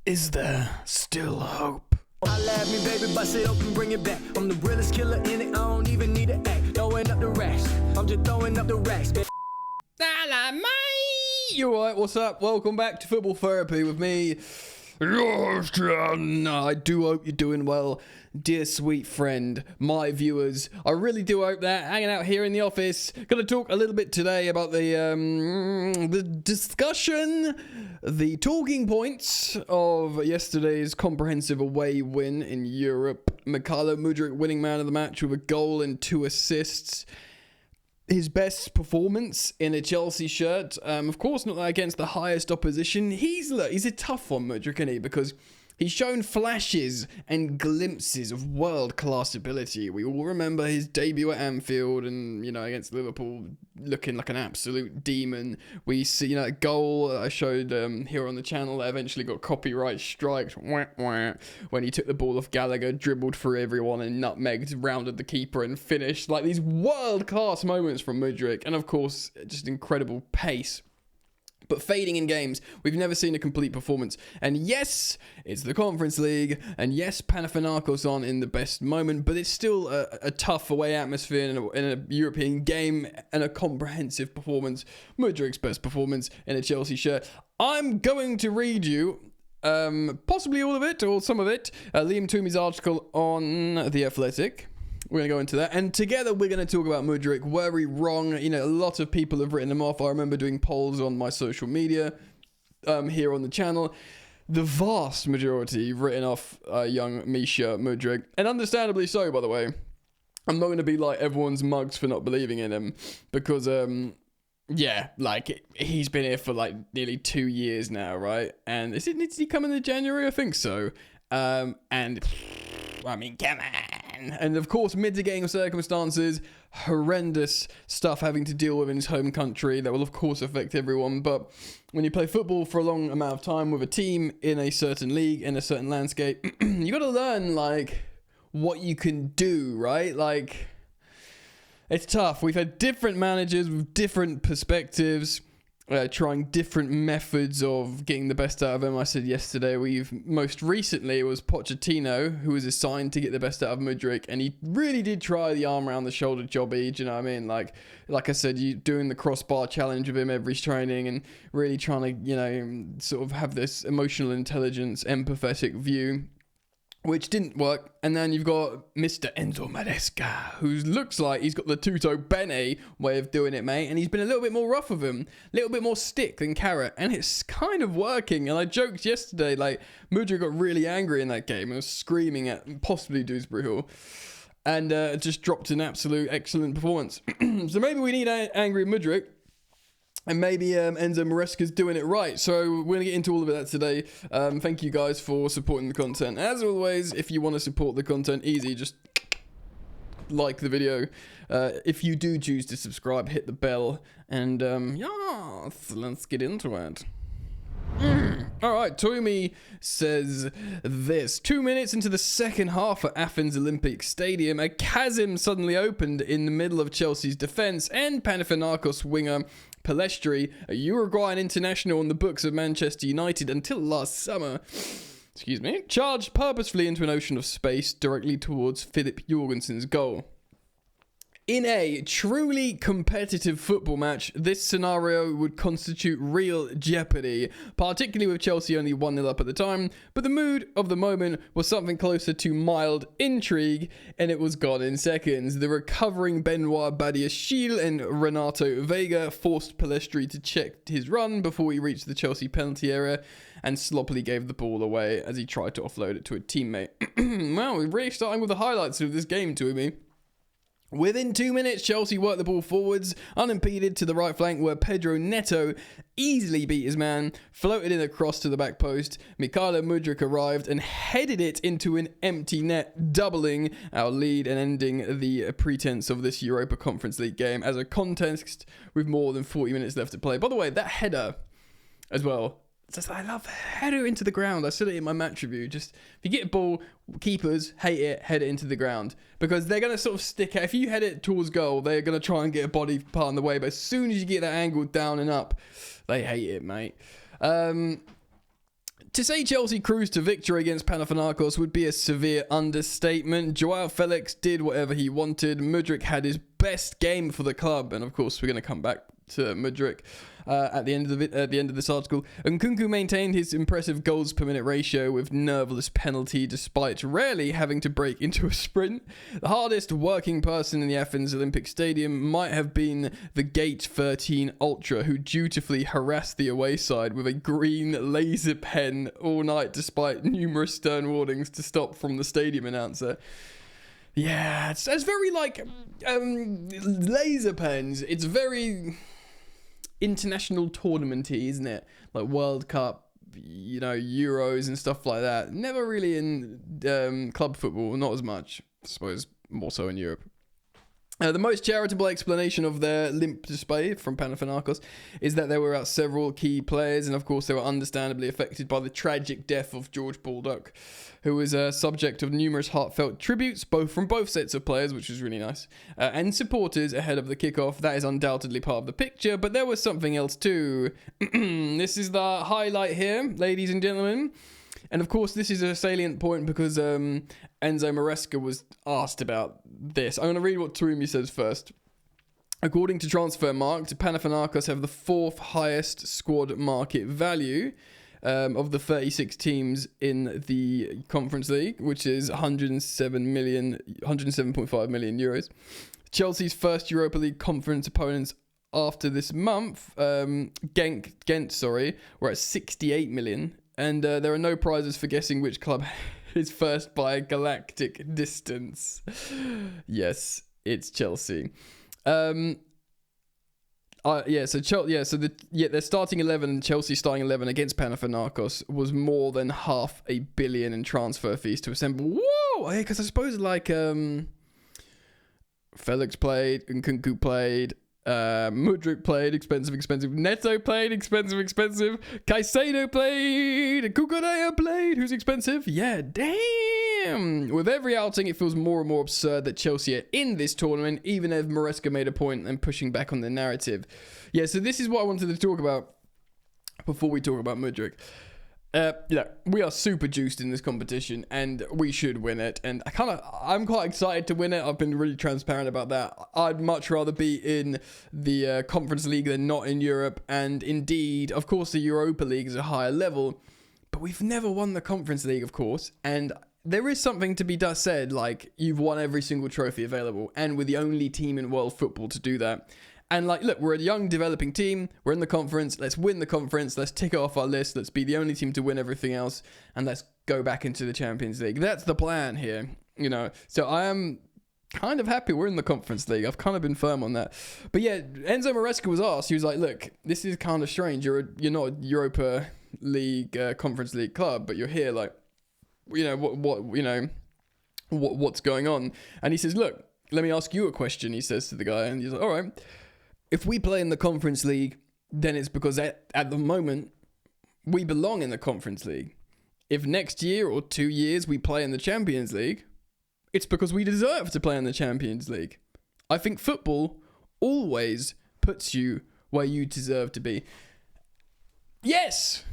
Is there still hope? Holla at me, baby, bust it open, bring it back. I'm the realest killer in it, I don't even need an act. Throwing up the racks, I'm just throwing up the racks, baby. Hello, mate! You alright? What's up? Welcome back to Football Therapy with me, your host, John. I do hope you're doing well, dear sweet friend, my viewers. I really do hope that. Hanging out here in the office. Gonna talk a little bit today about the discussion, the talking points of yesterday's comprehensive away win in Europe. Mudryk winning man of the match with a goal and 2 assists. His best performance in a Chelsea shirt. Of course, not against the highest opposition. He's a tough one, Mudryk, isn't he? Because he's shown flashes and glimpses of world-class ability. We all remember his debut at Anfield and, against Liverpool, looking like an absolute demon. We see, a goal I showed here on the channel that eventually got copyright strikes when he took the ball off Gallagher, dribbled through everyone and nutmegged, rounded the keeper and finished. Like, these world-class moments from Mudryk. And, of course, just incredible pace. But fading in games, we've never seen a complete performance. And yes, it's the Conference League. And yes, Panathinaikos aren't in the best moment. But it's still a tough away atmosphere in a European game. And a comprehensive performance. Mudryk's best performance in a Chelsea shirt. I'm going to read you possibly all of it or some of it. Liam Toomey's article on The Athletic. We're going to go into that. And together we're going to talk about Mudryk. Were we wrong? A lot of people have written him off. I remember doing polls on my social media here on the channel. The vast majority have written off young Misha Mudryk. And understandably so, by the way. I'm not going to be like everyone's mugs for not believing in him. Because, he's been here for nearly 2 years now, right? And did he come in January? I think so. Come on. And of course, mitigating circumstances, horrendous stuff having to deal with in his home country that will of course affect everyone. But when you play football for a long amount of time with a team in a certain league, in a certain landscape, you got to learn what you can do, right? It's tough. We've had different managers with different perspectives. Trying different methods of getting the best out of him. I said yesterday, most recently it was Pochettino who was assigned to get the best out of Mudryk, and he really did try the arm around the shoulder jobby. Do you know what I mean? Like I said, you doing the crossbar challenge with him every training and really trying to sort of have this emotional intelligence, empathetic view, which didn't work. And then you've got Mr. Enzo Maresca, who looks like he's got the Tutto Bene way of doing it, mate. And he's been a little bit more rough with him, a little bit more stick than carrot. And it's kind of working. And I joked yesterday, Mudryk got really angry in that game and was screaming at possibly Dewsbury Hall. And just dropped an absolute excellent performance. So maybe we need angry Mudryk. And maybe Enzo Maresca's doing it right. So we're going to get into all of that today. Thank you guys for supporting the content. As always, if you want to support the content, easy, just like the video. If you do choose to subscribe, hit the bell. And let's get into it. Alright, Toomey says this. 2 minutes into the second half at Athens Olympic Stadium, a chasm suddenly opened in the middle of Chelsea's defence, and Panathinaikos winger Pelestri, a Uruguayan international on the books of Manchester United until last summer, charged purposefully into an ocean of space directly towards Philip Jorgensen's goal. In a truly competitive football match, this scenario would constitute real jeopardy, particularly with Chelsea only 1-0 up at the time, but the mood of the moment was something closer to mild intrigue, and it was gone in seconds. The recovering Benoit Badiashile and Renato Vega forced Pelestri to check his run before he reached the Chelsea penalty area and sloppily gave the ball away as he tried to offload it to a teammate. Wow, we're really starting with the highlights of this game, to me. Within 2 minutes, Chelsea worked the ball forwards, unimpeded to the right flank where Pedro Neto easily beat his man, floated in a cross to the back post. Mykhailo Mudryk arrived and headed it into an empty net, doubling our lead and ending the pretense of this Europa Conference League game as a contest with more than 40 minutes left to play. By the way, that header as well. I love header into the ground. I said it in my match review. Just if you get a ball, keepers hate it, head it into the ground because they're going to sort of stick out. If you head it towards goal, they're going to try and get a body part in the way. But as soon as you get that angle down and up, they hate it, mate. To say Chelsea cruised to victory against Panathinaikos would be a severe understatement. Joao Felix did whatever he wanted. Mudryk had his best game for the club, and of course we're going to come back to Mudryk at the end of this article. And Nkunku maintained his impressive goals per minute ratio with nerveless penalty, despite rarely having to break into a sprint. The hardest working person in the Athens Olympic Stadium might have been the Gate 13 Ultra, who dutifully harassed the away side with a green laser pen all night, despite numerous stern warnings to stop from the stadium announcer. Yeah, it's very like laser pens. It's very international tournamenty, isn't it? Like World Cup, you know, Euros and stuff like that. Never really in club football, not as much. I suppose more so in Europe. The most charitable explanation of their limp display from Panathinaikos is that they were out several key players, and of course they were understandably affected by the tragic death of George Baldock, who was a subject of numerous heartfelt tributes, from both sets of players, which was really nice, and supporters ahead of the kickoff. That is undoubtedly part of the picture, but there was something else too. This is the highlight here, ladies and gentlemen. And of course, this is a salient point because Enzo Maresca was asked about this. I'm going to read what Tarumi says first. According to Transfermarkt, Panathinaikos have the fourth highest squad market value of the 36 teams in the Conference League, which is 107.5 million euros. Chelsea's first Europa League conference opponents after this month, Ghent, were at 68 million. And there are no prizes for guessing which club is first by a galactic distance. Yes, it's Chelsea. Their starting 11, Chelsea starting 11 against Panathinaikos was more than $500 million in transfer fees to assemble. Whoa! Because I suppose like Felix played, Nkunku played, Mudryk played, expensive. Neto played, expensive. Caicedo played. Kukurea played, who's expensive. Yeah, damn. With every outing, it feels more and more absurd that Chelsea are in this tournament, even if Maresca made a point and pushing back on the narrative. Yeah, so this is what I wanted to talk about before we talk about Mudryk. We are super juiced in this competition and we should win it, and I'm quite excited to win it. I've been really transparent about that. I'd much rather be in the Conference League than not in Europe, and indeed, of course, the Europa League is a higher level, but we've never won the Conference League, of course, and there is something to be said, like, you've won every single trophy available, and we're the only team in world football to do that. And like, look, we're a young developing team. We're in the conference. Let's win the conference. Let's tick it off our list. Let's be the only team to win everything else. And let's go back into the Champions League. That's the plan here, you know. So I am kind of happy we're in the Conference League. I've kind of been firm on that. But yeah, Enzo Maresca was asked. He was like, look, this is kind of strange. You're not a Europa League, Conference League club, but you're here. Like, you know, what's going on? And he says, look, let me ask you a question, he says to the guy. And he's like, all right. If we play in the Conference League, then it's because at the moment, we belong in the Conference League. If next year or 2 years we play in the Champions League, it's because we deserve to play in the Champions League. I think football always puts you where you deserve to be. Yes!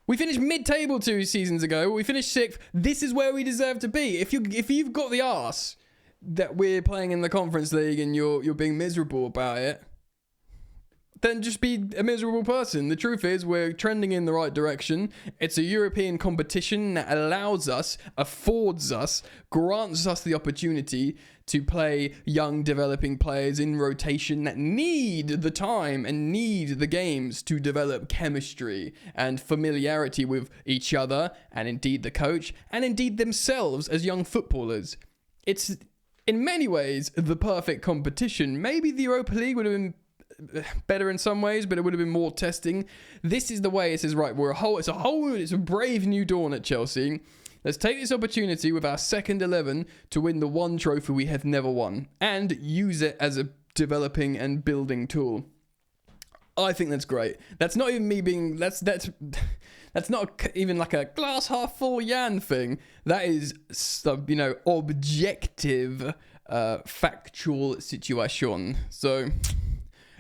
We finished mid-table 2 seasons ago. We finished 6th. This is where we deserve to be. If you've got the arse that we're playing in the Conference League and you're being miserable about it, then just be a miserable person. The truth is, we're trending in the right direction. It's a European competition that allows us, affords us, grants us the opportunity to play young developing players in rotation that need the time and need the games to develop chemistry and familiarity with each other, and indeed the coach, and indeed themselves as young footballers. It's, in many ways, the perfect competition. Maybe the Europa League would have been better in some ways, but it would have been more testing. This is the way. It says, right, it's a brave new dawn at Chelsea. Let's take this opportunity with our second 11 to win the one trophy we have never won and use it as a developing and building tool. I think that's great. That's not even me being, that's not even like a glass half full Jan thing. That is, objective, factual situation. So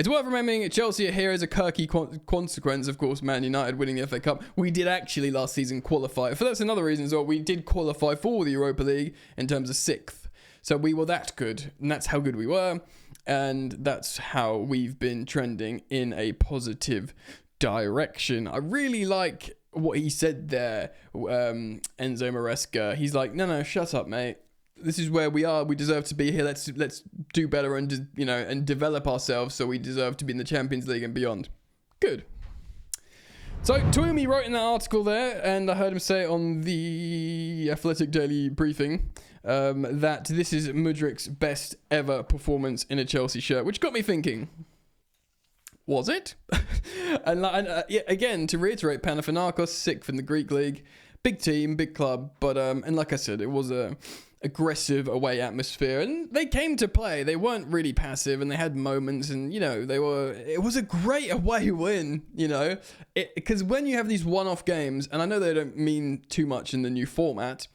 It's worth remembering Chelsea are here as a quirky consequence, of course, Man United winning the FA Cup. We did actually last season qualify. For that's another reason as well. We did qualify for the Europa League in terms of 6th. So we were that good, and that's how good we were. And that's how we've been trending in a positive direction. I really like what he said there, Enzo Maresca. He's like, no, shut up, mate. This is where we are. We deserve to be here. Let's do better and and develop ourselves so we deserve to be in the Champions League and beyond. Good. So Toumi wrote in that article there, and I heard him say it on the Athletic Daily Briefing, that this is Mudryk's best ever performance in a Chelsea shirt, which got me thinking, was it? and again, to reiterate, Panathinaikos, 6th in the Greek league, big team, big club, but and like I said, it was a aggressive away atmosphere, and they came to play. They weren't really passive, and they had moments, and it was a great away win, because when you have these one-off games, and I know they don't mean too much in the new format,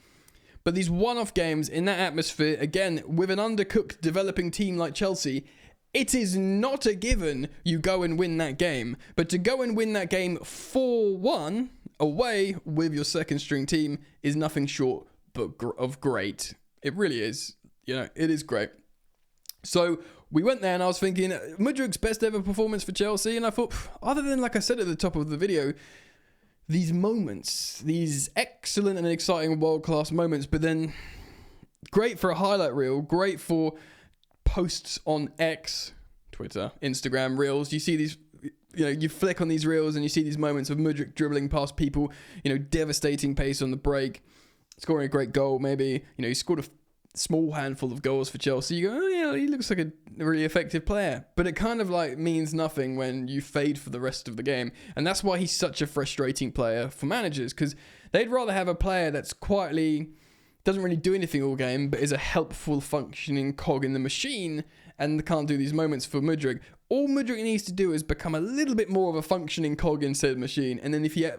but these one-off games in that atmosphere, again, with an undercooked developing team like Chelsea, it is not a given you go and win that game. But to go and win that game 4-1 away with your second string team is nothing short of great. It really is. It is great. So we went there, and I was thinking, Mudryk's best ever performance for Chelsea, and I thought, other than, like I said at the top of the video, these moments, these excellent and exciting world-class moments, but then great for a highlight reel, great for posts on X, Twitter, Instagram, Reels. You see these, you flick on these reels and you see these moments of Mudryk dribbling past people, devastating pace on the break, scoring a great goal, maybe. He scored a small handful of goals for Chelsea. You go, oh yeah, he looks like a really effective player. But it kind of means nothing when you fade for the rest of the game. And that's why he's such a frustrating player for managers, because they'd rather have a player that's quietly doesn't really do anything all game, but is a helpful functioning cog in the machine and can't do these moments for Mudryk. All Mudryk needs to do is become a little bit more of a functioning cog in said machine. And then if he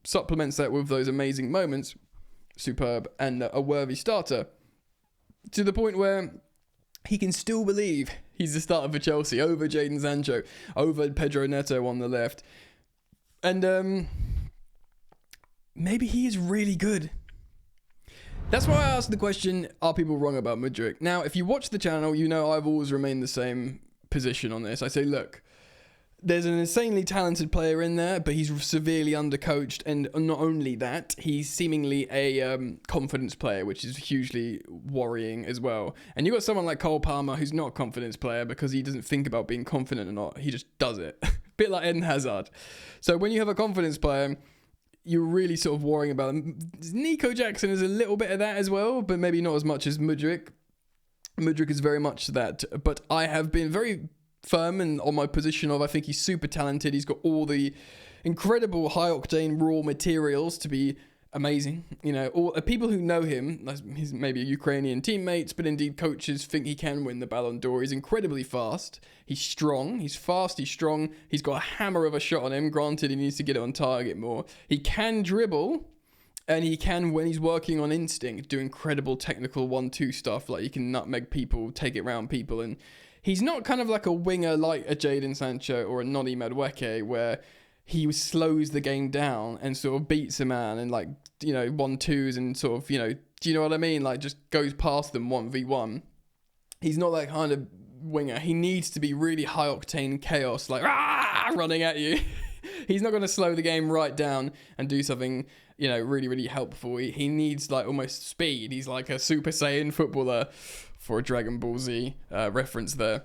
supplements that with those amazing moments, superb and a worthy starter, to the point where he can still believe he's the starter for Chelsea over Jadon Sancho, over Pedro Neto on the left. And maybe he is really good. That's why I asked the question, are people wrong about Mudryk? Now, if you watch the channel, I've always remained the same position on this. I say, look, there's an insanely talented player in there, but he's severely undercoached, and not only that, he's seemingly a confidence player, which is hugely worrying as well. And you've got someone like Cole Palmer, who's not a confidence player because he doesn't think about being confident or not. He just does it. A bit like Eden Hazard. So when you have a confidence player, you're really sort of worrying about them. Nico Jackson is a little bit of that as well, but maybe not as much as Mudryk. Mudryk is very much that, but I have been very firm and on my position of I think he's super talented. He's got all the incredible high-octane raw materials to be amazing. All people who know him, he's maybe Ukrainian teammates, but indeed coaches think he can win the Ballon d'Or. He's incredibly fast. He's strong. He's fast. He's strong. He's got a hammer of a shot on him. Granted, he needs to get it on target more. He can dribble, and he can, when he's working on instinct, do incredible technical 1-2 stuff. Like he can nutmeg people, take it round people, and he's not kind of like a winger like a Jadon Sancho or a Noni Madueke where he slows the game down and sort of beats a man and 1-2s and sort of, do you know what I mean? Just goes past them 1v1. He's not that kind of winger. He needs to be really high octane chaos, running at you. He's not going to slow the game right down and do something, really, really helpful. He needs almost speed. He's like a Super Saiyan footballer, for a Dragon Ball Z reference there.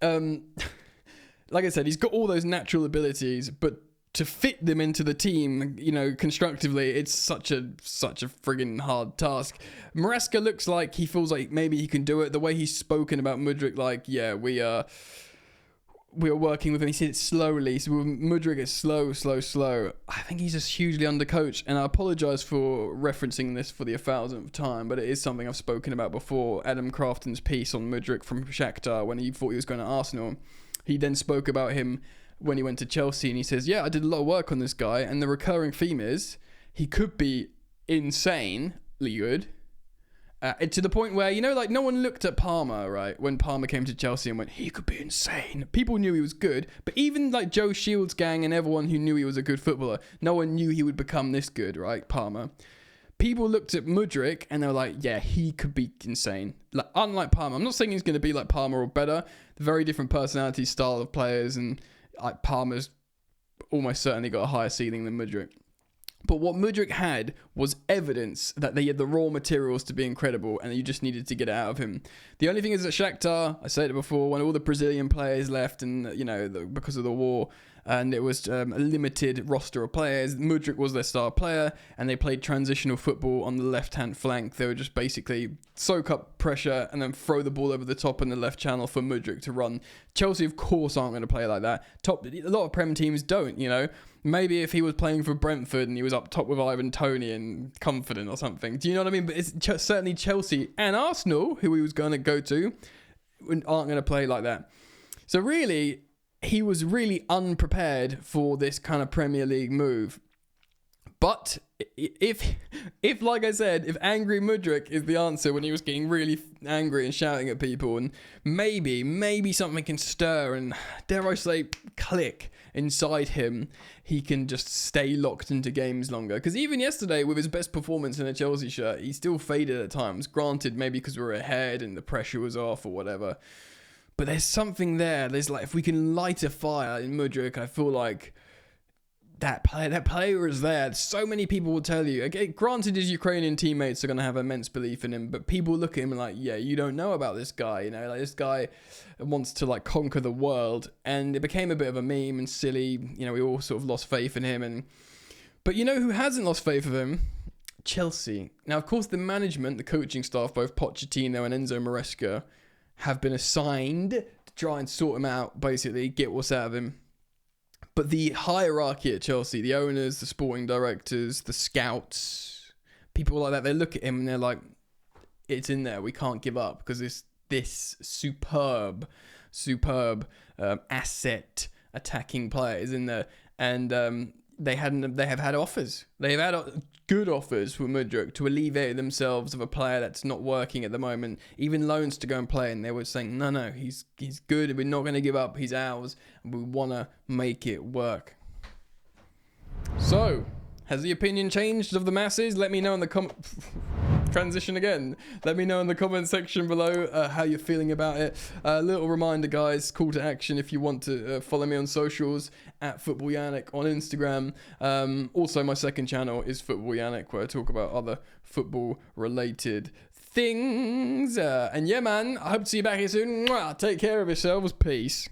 Like I said, he's got all those natural abilities, but to fit them into the team, constructively, it's such a friggin' hard task. Maresca looks like he feels like maybe he can do it. The way he's spoken about Mudryk, we are working with him. He said it slowly. So with Mudryk, it's slow. I think he's just hugely undercoached, and I apologise for referencing this for the 1,000th time, but it is something I've spoken about before. Adam Crafton's piece on Mudryk from Shakhtar when he thought he was going to Arsenal. He then spoke about him when he went to Chelsea, and he says, I did a lot of work on this guy, and the recurring theme is he could be insanely good, To the point where, like no one looked at Palmer, right? When Palmer came to Chelsea and went, he could be insane. People knew he was good. But even like Joe Shields' gang and everyone who knew he was a good footballer, no one knew he would become this good, right? Palmer. People looked at Mudryk and they were like, yeah, he could be insane. Like, unlike Palmer. I'm not saying he's going to be like Palmer or better. Very different personality, style of players. And like Palmer's almost certainly got a higher ceiling than Mudryk. But what Mudryk had was evidence that they had the raw materials to be incredible and you just needed to get it out of him. The only thing is that Shakhtar, I said it before, when all the Brazilian players left and, because of the war, and it was a limited roster of players, Mudryk was their star player and they played transitional football on the left-hand flank. They would just basically soak up pressure and then throw the ball over the top in the left channel for Mudryk to run. Chelsea, of course, aren't going to play like that. A lot of Prem teams don't, Maybe if he was playing for Brentford and he was up top with Ivan Toney and Confident or something. Do you know what I mean? But it's certainly Chelsea and Arsenal, who he was going to go to, aren't going to play like that. So really, he was really unprepared for this kind of Premier League move. But if like I said, if angry Mudryk is the answer when he was getting really angry and shouting at people, and maybe something can stir and, dare I say, click inside him, he can just stay locked into games longer. Because even yesterday, with his best performance in a Chelsea shirt, he still faded at times. Granted, maybe because we were ahead and the pressure was off or whatever. But there's something there. There's like, if we can light a fire in Mudryk, I feel like that player is there. So many people will tell you. Okay, granted, his Ukrainian teammates are going to have immense belief in him, but people look at him like, yeah, you don't know about this guy. Like this guy wants to like conquer the world, and it became a bit of a meme and silly. We all sort of lost faith in him, but who hasn't lost faith in him? Chelsea. Now, of course, the management, the coaching staff, both Pochettino and Enzo Maresca, have been assigned to try and sort him out, basically get what's out of him. But the hierarchy at Chelsea, the owners, the sporting directors, the scouts, people like that, they look at him and they're like, it's in there. We can't give up because this superb asset attacking player is in there. And they have had offers. They've had good offers for Mudryk to alleviate themselves of a player that's not working at the moment. Even loans to go and play, and they were saying, no, he's good. We're not going to give up. He's ours, and we want to make it work. So, has the opinion changed of the masses? Let me know in the transition again. Let me know in the comment section below how you're feeling about it. A little reminder, guys, call to action if you want to follow me on socials at Football Yannick on Instagram. Also, my second channel is Football Yannick, where I talk about other football related things. And yeah, man, I hope to see you back here soon. Mwah! Take care of yourselves. Peace.